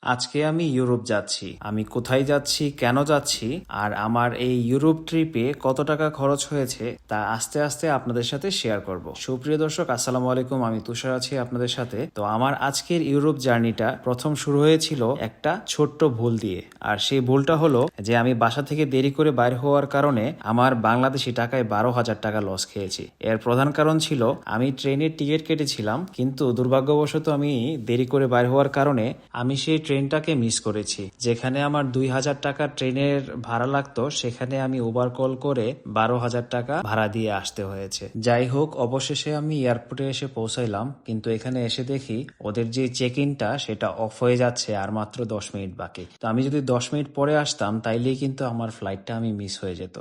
আজকে আমি ইউরোপ যাচ্ছি। আমি কোথায় যাচ্ছি, কেন যাচ্ছি, আর আমার এই ইউরোপ ট্রিপে কত টাকা খরচ হয়েছে তা আস্তে আস্তে আপনাদের সাথে শেয়ার করব। সুপ্রিয় দর্শক, আসসালামু আলাইকুম। আমি তুষার আছি আপনাদের সাথে। তো আমার আজকের ইউরোপ জার্নিটা প্রথম শুরু হয়েছিল একটা ছোট্ট ভুল দিয়ে। আর সেই ভুলটা হলো যে আমি বাসা থেকে দেরি করে বাইর হওয়ার কারণে আমার বাংলাদেশি টাকায় 12,000 টাকা লস খেয়েছি। এর প্রধান কারণ ছিল আমি ট্রেনের টিকিট কেটেছিলাম, কিন্তু দুর্ভাগ্যবশত আমি দেরি করে বাইর হওয়ার কারণে আমি সেই ট্রেনটাকে মিস করেছি। যেখানে আমার 2,000 টাকা ট্রেনের ভাড়া লাগতো, সেখানে আমি উবার কল করে 12,000 টাকা ভাড়া দিয়ে আসতে হয়েছে। যাই হোক, অবশেষে আমি এয়ারপোর্টে এসে পৌঁছাইলাম, কিন্তু এখানে এসে দেখি ওদের যে চেক ইনটা সেটা অফ হয়ে যাচ্ছে আর মাত্র 10 মিনিট বাকি। তো আমি যদি 10 মিনিট পরে আসতাম তাইলেই কিন্তু আমার ফ্লাইটটা আমি মিস হয়ে যেত।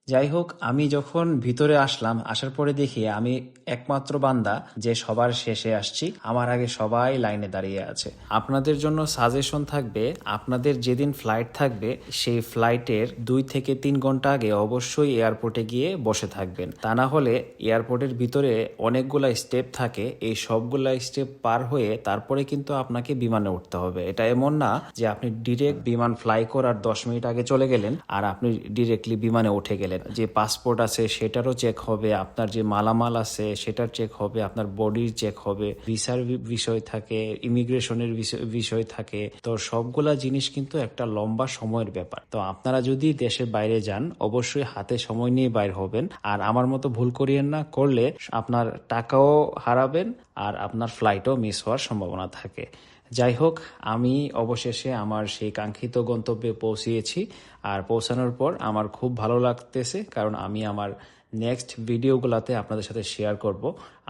যাই হোক, আমি যখন ভিতরে আসলাম, আসার পরে দেখি আমি একমাত্র বান্দা যে সবার শেষে আসছি, আমার আগে সবাই লাইনে দাঁড়িয়ে আছে। আপনাদের জন্য সাজেশন থাকবে, আপনাদের যেদিন ফ্লাইট থাকবে সেই ফ্লাইটের 2 থেকে 3 ঘন্টা আগে অবশ্যই এয়ারপোর্টে গিয়ে বসে থাকবেন। তা না হলে এয়ারপোর্টের ভিতরে অনেকগুলা স্টেপ থাকে, এই সবগুলা স্টেপ পার হয়ে তারপরে কিন্তু আপনাকে বিমানে উঠতে হবে। এটা এমন না যে আপনি ডিরেক্ট বিমান ফ্লাই করার 10 মিনিট আগে চলে গেলেন আর আপনি ডিরেক্টলি বিমানে উঠে গেলেন। যে পাসপোর্ট আছে সেটারও চেক হবে, আপনার যে মালামাল আছে সেটার চেক হবে, আপনার বডির চেক হবে, ভিসার বিষয় থাকে, ইমিগ্রেশনের বিষয় থাকে। তো সবগুলা জিনিস কিন্তু একটা লম্বা সময়ের ব্যাপার। তো আপনারা যদি দেশের বাইরে যান অবশ্যই হাতে সময় নিয়ে বাইর হবেন। আর আমার মতো ভুল করিয়েন না, করলে আপনার টাকাও হারাবেন আর আপনার ফ্লাইটও মিস হওয়ার সম্ভাবনা থাকে। যাই হোক, আমি অবশেষে আমার সেই কাঙ্ক্ষিত গন্তব্যে পৌঁছিয়েছি। আর পৌঁছানোর পর আমার খুব ভালো লাগতেছে, কারণ আমি আমার নেক্সট ভিডিওগুলোতে আপনাদের সাথে শেয়ার করব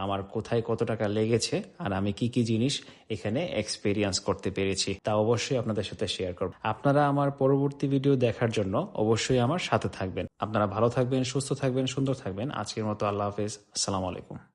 আমার কোথায় কত টাকা লেগেছে আর আমি কি কি জিনিস এখানে এক্সপেরিয়েন্স করতে পেরেছি, তা অবশ্যই আপনাদের সাথে শেয়ার করব। আপনারা আমার পরবর্তী ভিডিও দেখার জন্য অবশ্যই আমার সাথে থাকবেন। আপনারা ভালো থাকবেন, সুস্থ থাকবেন, সুন্দর থাকবেন। আজকের মতো আল্লাহ হাফেজ, আসসালামু আলাইকুম।